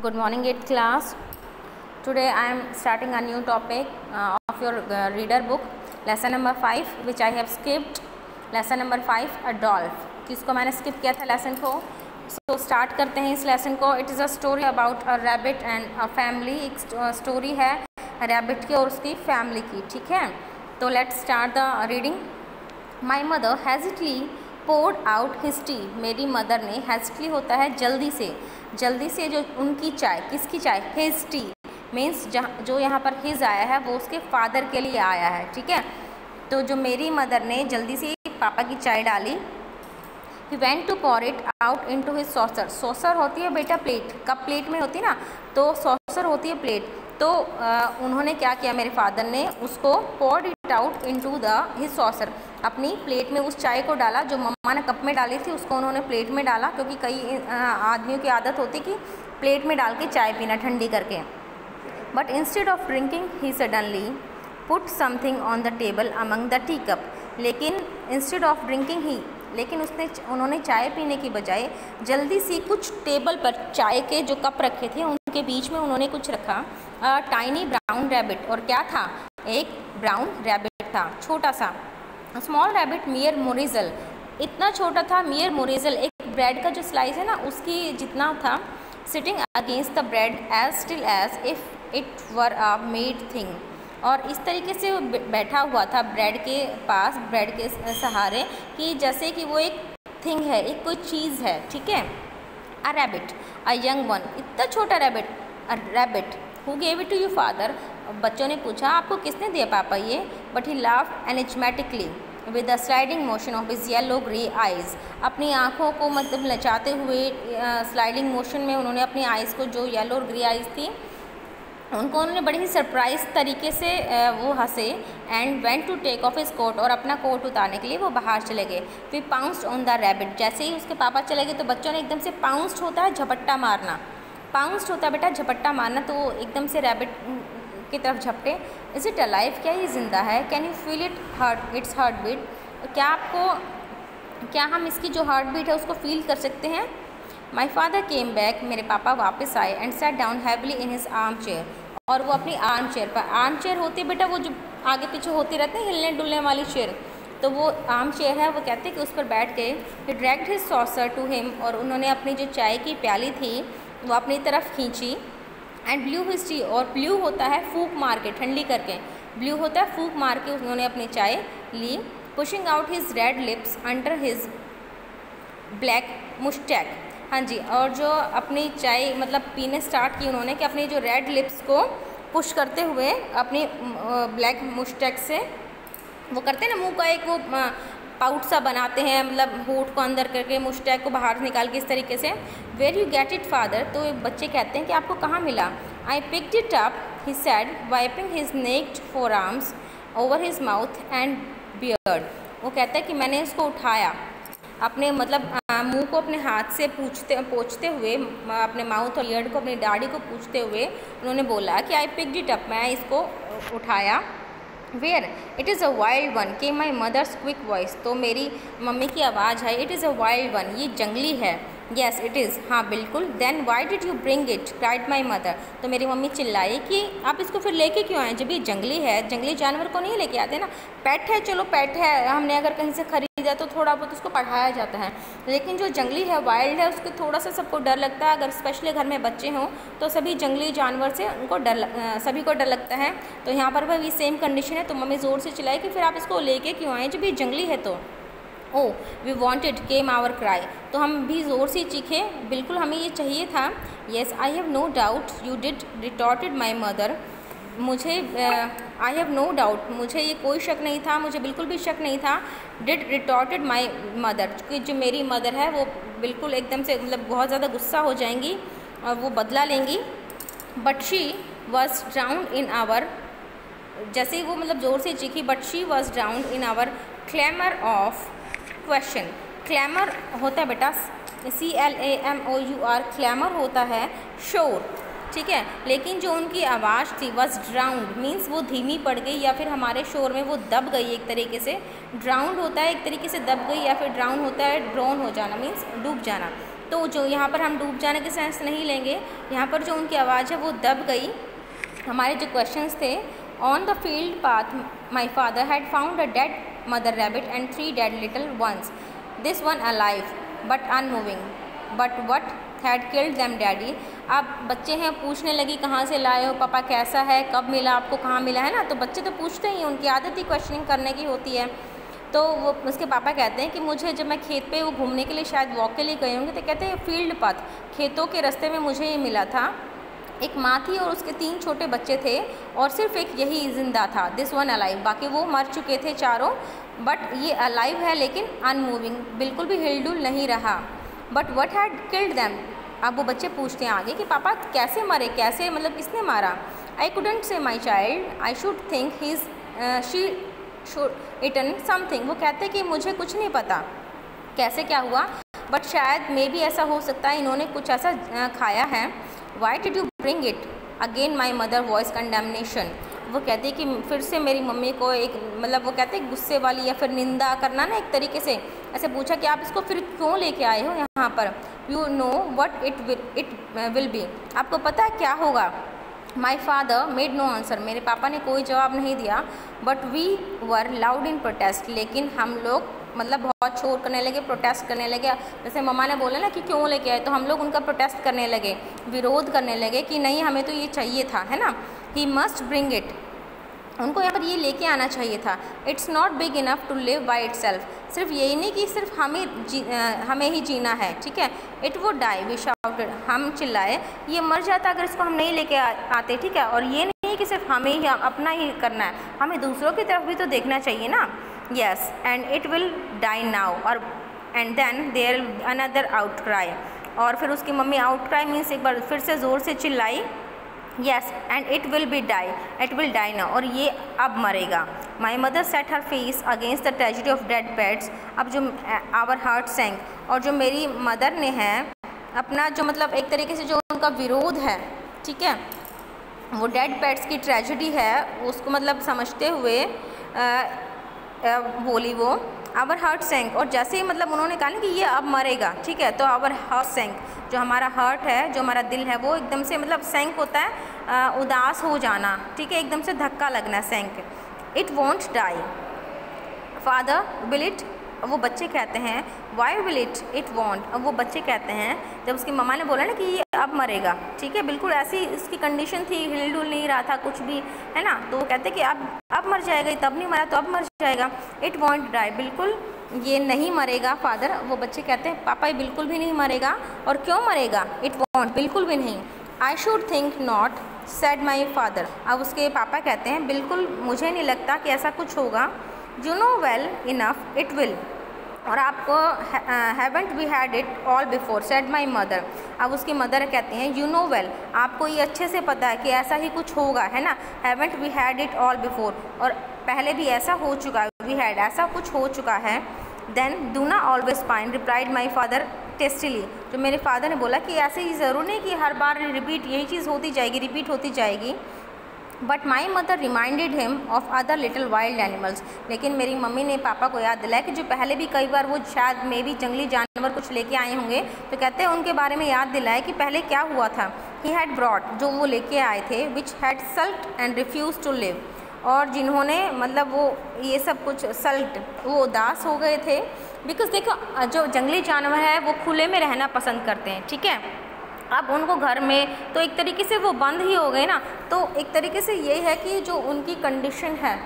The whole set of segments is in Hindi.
Good morning, 8th class. Today I am starting a new topic of your reader book, lesson number 5, which I have skipped. Lesson number 5, a dolph. किसको मैंने skip किया था lesson को. So start करते हैं इस lesson को. It is a story about a rabbit and a family. एक story है rabbit की और उसकी family की, ठीक है. तो let's start the reading. My mother hastily poured out his tea. मेरी मदर ने hastily होता है जल्दी से जो उनकी चाय, किसकी चाय, his tea मीन्स जो यहाँ पर his आया है वो उसके फादर के लिए आया है, ठीक है. तो जो मेरी मदर ने जल्दी से पापा की चाय डाली. He went to pour it out into his saucer. saucer होती है बेटा प्लेट, कप प्लेट में होती है ना, तो saucer होती है प्लेट. तो उन्होंने क्या किया, मेरे फादर ने उसको poured it out into his saucer, अपनी प्लेट में उस चाय को डाला. जो मम्मा ने कप में डाली थी उसको उन्होंने प्लेट में डाला, क्योंकि कई आदमियों की आदत होती कि प्लेट में डाल के चाय पीना ठंडी करके. But instead of drinking he suddenly put something on the table among the tea cup. लेकिन इंस्टेड ऑफ ड्रिंकिंग ही, लेकिन उन्होंने चाय पीने की बजाय जल्दी सी कुछ टेबल पर चाय के जो कप रखे थे उनके बीच में उन्होंने कुछ रखा. टाइनी ब्राउन रैबिट, और क्या था, एक ब्राउन रैबिट था, छोटा सा. स्मॉल रैबिट मियर मोरिजल, इतना छोटा था, मियर मोरिजल एक ब्रेड का जो स्लाइस है ना उसकी जितना था. Sitting against the bread as still as if it were a made thing, और इस तरीके से बैठा हुआ था ब्रेड के पास, ब्रेड के सहारे, कि जैसे कि वो एक थिंग है, एक कोई चीज़ है, ठीक है. A rabbit, a young one, इतना छोटा rabbit, a rabbit. Who gave it to you father, बच्चों ने पूछा आपको किसने दिया पापा ये. But he laughed enigmatically with the sliding motion of his yellow grey eyes. अपनी आँखों को मतलब नचाते हुए स्लाइडिंग मोशन में उन्होंने अपनी आइज़ को, जो येलो और ग्रे आइज़ थी उनको उन्होंने बड़ी ही सरप्राइज तरीके से वो हंसे. And went to take off his coat, और अपना कोट उतारने के लिए वो बाहर चले गए. We pounced on the rabbit, जैसे ही उसके पापा चले गए तो बच्चों ने एकदम से, पाउंस्ड होता है झपट्टा मारना, पाउंस्ड होता है बेटा झपट्टा मारना, तो एकदम से रैबिट की तरफ झपटे. इज़ इट अलाइव, क्या ये जिंदा है. Can you feel it heart, its heart beat, क्या हम इसकी जो हार्ट बीट है उसको फील कर सकते हैं. माई फादर केम बैक, मेरे पापा वापस आए. And sat down heavily in his arm chair, और वो अपनी आर्म चेयर पर, आर्म चेयर होती है बेटा वो जो आगे पीछे होती रहते हैं हिलने डुलने वाली चेयर, तो वो आर्म चेयर है, वो कहते हैं कि उस पर बैठ गए. He dragged his saucer to him, और उन्होंने अपनी जो चाय की प्याली थी वो अपनी तरफ खींची. एंड ब्लू हिज टी, और ब्लू होता है फूक मार के, ठंडी करके, ब्लू होता है फूक मार के उन्होंने अपनी चाय ली. Pushing out his red lips under his black moustache. हाँ जी, और जो अपनी चाय मतलब पीने स्टार्ट की उन्होंने, कि अपनी जो रेड लिप्स को पुश करते हुए अपनी ब्लैक मुस्टैक से, वो करते हैं ना मुंह का एक वो पाउट सा बनाते हैं, मतलब होठ को अंदर करके मुस्टैक को बाहर निकाल के इस तरीके से. Where you get it father, तो बच्चे कहते हैं कि आपको कहाँ मिला. I picked it up, he said, wiping his naked forearms over his mouth and beard. वो कहता है कि मैंने इसको उठाया, अपने मतलब मुंह को अपने हाथ से पोंछते हुए, अपने माउथ और बियर्ड को, अपनी दाढ़ी को पोंछते हुए उन्होंने बोला कि आई पिक्ड इट अप, मैं इसको उठाया. Where, it is a wild one, के माई मदर्स क्विक वॉइस, तो मेरी मम्मी की आवाज़ है. It is a wild one, ये जंगली है. येस इट इज़, हाँ बिल्कुल. Then why did you bring it, cried my mother, तो मेरी मम्मी चिल्लाई कि आप इसको फिर लेके क्यों आए, जब ये जंगली है. जंगली जानवर को नहीं लेके आते ना, पेट है, चलो पेट है, हमने अगर कहीं से खरीदा तो थोड़ा बहुत उसको पढ़ाया जाता है, लेकिन जो जंगली है, वाइल्ड है, उसको थोड़ा सा सबको डर लगता है. अगर स्पेशली घर में बच्चे हों तो सभी जंगली जानवर से उनको सभी को डर लगता है. तो यहाँ पर भी सेम कंडीशन है. तो मम्मी ज़ोर से चिल्लाई कि फिर आप इसको लेके क्यों आए जब ये जंगली है. तो oh we wanted came our cry, तो हम भी ज़ोर से चीखे, बिल्कुल हमें ये चाहिए था. Yes I have no doubt you did, retorted my mother, मुझे आई हैव नो डाउट, मुझे ये कोई शक नहीं था, मुझे बिल्कुल भी शक नहीं था. डिड, रिटॉर्टेड माई मदर, कि जो मेरी मदर है वो बिल्कुल एकदम से मतलब बहुत ज़्यादा गुस्सा हो जाएंगी और वो बदला लेंगी. But she was drowned in our, जैसे ही वो मतलब ज़ोर से चीखी, but she was drowned in our clamour of question. Clamour होता है बेटा CLAMOUR, क्लैमर होता है शोर, ठीक है. लेकिन जो उनकी आवाज़ थी वॉज ड्राउंड मीन्स वो धीमी पड़ गई, या फिर हमारे शोर में वो दब गई एक तरीके से. ड्राउंड होता है एक तरीके से दब गई, या फिर ड्राउन होता है ड्रोन हो जाना मीन्स डूब जाना. तो जो यहाँ पर हम डूब जाने के सेंस नहीं लेंगे, यहाँ पर जो उनकी आवाज़ है वो दब गई। हमारे जो क्वेश्चंस थे, on the field path my father had found a dead mother rabbit and 3 dead little ones, this one alive but unmoving, but what had killed them daddy. अब बच्चे हैं, पूछने लगी कहाँ से लाए हो पापा, कैसा है, कब मिला आपको, कहाँ मिला, है ना। तो बच्चे तो पूछते ही, उनकी आदत ही क्वेश्चनिंग करने की होती है। तो वो उसके पापा कहते हैं कि मुझे जब मैं खेत पे वो घूमने के लिए शायद वॉक के लिए गए होंगे, तो कहते हैं फील्ड पाथ, खेतों के रास्ते में मुझे ये मिला था। एक माँ थी और उसके 3 छोटे बच्चे थे और सिर्फ एक यही जिंदा था, दिस वन अलाइव, बाकी वो मर चुके थे चारों, बट ये अलाइव है लेकिन अनमूविंग, बिल्कुल भी हिलडुल नहीं रहा। But what had killed them. अब वो बच्चे पूछते हैं आगे कि पापा कैसे मरे, कैसे मतलब किसने मारा। आई कुडंट से my child, I should think he she should eaten something. वो कहते कि मुझे कुछ नहीं पता कैसे क्या हुआ, बट शायद मे भी ऐसा हो सकता है इन्होंने कुछ ऐसा खाया है। Y did you bring it again my mother voice condemnation. वो कहते कि फिर से मेरी मम्मी को एक मतलब वो कहते गुस्से वाली या फिर निंदा करना ना, एक तरीके से ऐसे पूछा कि आप इसको फिर क्यों लेके आए हो यहाँ पर। You know what it will be, आपको पता है क्या होगा। My father made no answer, मेरे पापा ने कोई जवाब नहीं दिया। But we were loud in protest, लेकिन हम लोग मतलब बहुत शोर करने लगे, प्रोटेस्ट करने लगे। जैसे मम्मा ने बोला ना कि क्यों लेके आए, तो हम लोग उनका प्रोटेस्ट करने लगे, विरोध करने लगे कि नहीं हमें तो ये चाहिए था, है ना। ही मस्ट ब्रिंग इट, उनको यहाँ पर ये लेके आना चाहिए था। It's not big enough to live by itself, सिर्फ यही नहीं कि सिर्फ हमें ही जीना है, ठीक है। It would die, we shouted, हम चिल्लाए, ये मर जाता अगर इसको हम नहीं लेके आते, ठीक है। और ये नहीं कि सिर्फ हमें ही अपना ही करना है, हमें दूसरों की तरफ भी तो देखना चाहिए ना। Yes and it will die now, और and then there another outcry, और फिर उसकी मम्मी आउट क्राई मीन्स एक बार फिर से ज़ोर से चिल्लाई। Yes and it will die now, और ये अब मरेगा। My mother set her face against the tragedy of dead pets, अब जो आवर हार्ट सैंक, और जो मेरी मदर ने है अपना जो मतलब एक तरीके से जो उनका विरोध है, ठीक है, वो डेड पेट्स की ट्रेजिडी है उसको मतलब समझते हुए बोली वो आवर हार्ट सैंक, और जैसे ही मतलब उन्होंने कहा ना कि ये अब मरेगा, ठीक है, तो आवर हार्ट सैंक, जो हमारा हार्ट है, जो हमारा दिल है, वो एकदम से मतलब सैंक होता है उदास हो जाना, ठीक है, एकदम से धक्का लगना, सैंक। It won't die father will it, वो बच्चे कहते हैं वाई विल इट वॉन्ट, अब वो बच्चे कहते हैं जब उसकी मम्मा ने बोला ना कि ये अब मरेगा, ठीक है, बिल्कुल ऐसी इसकी कंडीशन थी, हिल डुल नहीं रहा था कुछ भी, है ना, तो वो कहते कि अब मर जाएगा, तब नहीं मरा तो अब मर जाएगा। इट वॉन्ट डाई, बिल्कुल ये नहीं मरेगा फादर, वो बच्चे कहते हैं पापा ये बिल्कुल भी नहीं मरेगा, और क्यों मरेगा, इट वॉन्ट, बिल्कुल भी नहीं। I should think not said my father, अब उसके पापा कहते हैं बिल्कुल मुझे नहीं लगता कि ऐसा कुछ होगा। You know well enough it will, और आपको haven't we had it all before said my mother, अब उसकी मदर कहते हैं यू नो वेल, आपको ये अच्छे से पता है कि ऐसा ही कुछ होगा, है ना। Haven't we had it all before, और पहले भी ऐसा हो चुका है, वी हैड ऐसा कुछ हो चुका है। Then do not always pine replied my father testily, जो मेरे फादर ने बोला कि ऐसे ही ज़रूर नहीं कि हर बार रिपीट यही चीज़ होती जाएगी, रिपीट होती जाएगी। But my mother reminded him of other little wild animals, लेकिन मेरी मम्मी ने पापा को याद दिलाया कि जो पहले भी कई बार वो शायद मे भी जंगली जानवर कुछ लेके आए होंगे, तो कहते हैं उनके बारे में याद दिलाया कि पहले क्या हुआ था। ही हैड ब्रॉट, जो वो लेके आए थे, which had salt and refuse to live, और जिन्होंने मतलब वो ये सब कुछ सल्ट, वो उदास हो गए थे, बिकॉज देखो जो जंगली जानवर है वो खुले में रहना पसंद करते हैं, ठीक है। अब उनको घर में तो एक तरीके से वो बंद ही हो गए ना, तो एक तरीके से यही है कि जो उनकी कंडीशन है,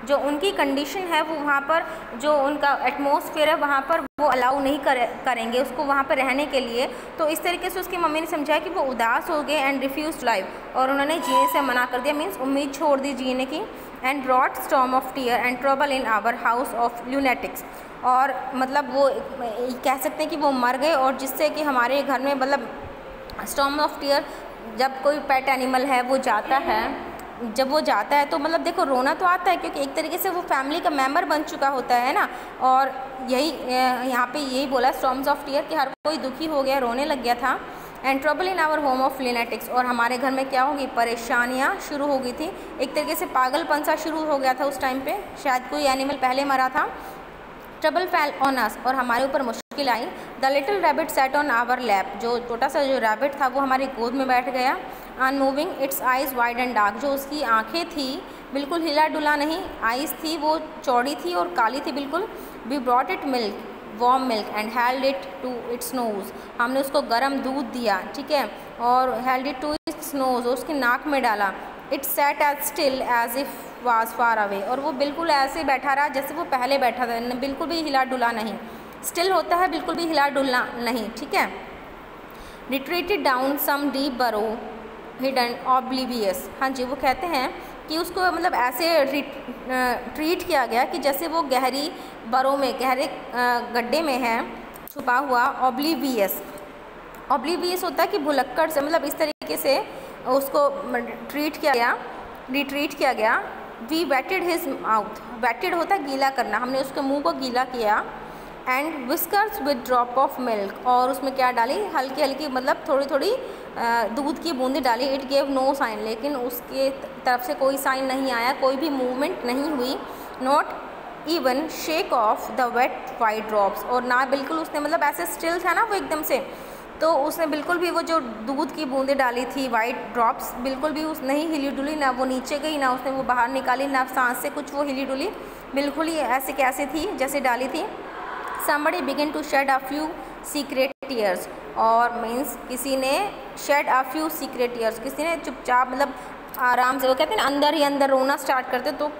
जो उनकी कंडीशन है वो वहाँ पर जो उनका एटमॉस्फेयर है वहाँ पर वो अलाउ नहीं करेंगे उसको वहाँ पर रहने के लिए। तो इस तरीके से उसकी मम्मी ने समझाया कि वो उदास हो गए एंड रिफ्यूज लाइफ, और उन्होंने जीने से मना कर दिया, मीन्स उम्मीद छोड़ दी जीने की। And brought storm of tear and trouble in our house of lunatics, और मतलब वो कह सकते हैं कि वो मर गए, और जिससे कि हमारे घर में मतलब स्टॉर्म ऑफ टीयर, जब कोई पेट एनिमल है वो जाता है, जब वो जाता है तो मतलब देखो रोना तो आता है, क्योंकि एक तरीके से वो फैमिली का मेंबर बन चुका होता है ना। और यही यहाँ पे यही बोला स्टॉर्म्स ऑफ टीयर कि हर कोई दुखी हो गया, रोने लग गया था। And trouble in our home of lunatics, और हमारे घर में क्या होगी, परेशानियाँ शुरू हो गई थी, एक तरीके से पागलपन सा शुरू हो गया था उस टाइम पे, शायद कोई एनिमल पहले मरा था। ट्रबल फेल ऑन अस, और हमारे ऊपर मुश्किल मुश्किल आई। The little rabbit sat on our lap, जो छोटा सा जो रैबिट था वो हमारी गोद में बैठ गया। Unmoving it's eyes wide and dark, जो उसकी आँखें थी बिल्कुल हिला डुला नहीं, आइज़ थी वो चौड़ी थी और काली थी बिल्कुल। We brought it milk, warm milk and held it to its nose, हमने उसको गर्म दूध दिया, ठीक है, और held it to its nose, उसकी नाक में डाला। It sat as still as if was far away, और वो बिल्कुल ऐसे बैठा रहा जैसे वो पहले बैठा था, बिल्कुल भी हिला डुला नहीं। स्टिल होता है बिल्कुल भी हिला डुलना नहीं, ठीक है। रिट्रीटेड डाउन सम डीप बरो हिडन ऑब्लिवियस, हाँ जी, वो कहते हैं कि उसको मतलब ऐसे ट्रीट किया गया कि जैसे वो गहरी बरों में, गहरे गड्ढे में है छुपा हुआ। ऑब्लिवियस, ऑब्लिवियस होता है कि भुलक्कड़ से, मतलब इस तरीके से उसको ट्रीट किया गया, रिट्रीट किया गया। We wetted his mouth, wetted होता है गीला करना, हमने उसके मुंह को गीला किया। And whiskers with drop of milk, और उसमें क्या डाली, हल्की हल्की मतलब थोड़ी थोड़ी दूध की बूंदी डाली। इट गेव नो साइन, लेकिन उसके तरफ से कोई साइन नहीं आया, कोई भी मूवमेंट नहीं हुई। Not even shake off the wet white drops, और ना बिल्कुल उसने, मतलब ऐसे स्टिल था ना वो एकदम से, तो उसने बिल्कुल भी वो जो दूध की बूंदें डाली थी वाइट ड्रॉप्स, बिल्कुल भी उस नहीं हिली डुली, ना वो नीचे गई, ना उसने वो बाहर निकाली, ना सांस से कुछ वो हिली डुली, बिल्कुल ही ऐसे कैसे थी जैसे डाली थी। somebody begin to shed a few secret tears, और मीन्स किसी ने shed a few secret tears, किसी ने चुपचाप मतलब आराम से, वो कहते हैं ना अंदर ही अंदर रोना स्टार्ट करते, तो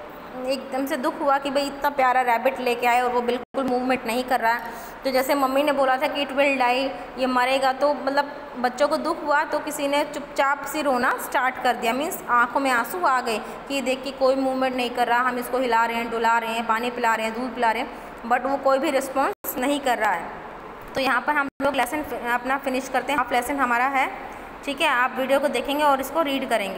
एकदम से दुख हुआ कि भाई इतना प्यारा रैबिट लेके आए और वो बिल्कुल मूवमेंट नहीं कर रहा है। तो जैसे मम्मी ने बोला था कि इट विल डाई, ये मरेगा, तो मतलब बच्चों को दुख हुआ तो किसी ने चुपचाप से रोना स्टार्ट कर दिया, मीन्स आंखों में आंसू आ गए कि देख के कोई मूवमेंट नहीं कर रहा, हम इसको हिला रहे हैं, डुला रहे हैं, पानी पिला रहे हैं, दूध पिला रहे हैं, बट वो कोई भी रिस्पॉन्स नहीं कर रहा है। तो यहाँ पर हम लोग लेसन अपना फिनिश करते हैं, हाफ लेसन हमारा है, ठीक है। आप वीडियो को देखेंगे और इसको रीड करेंगे।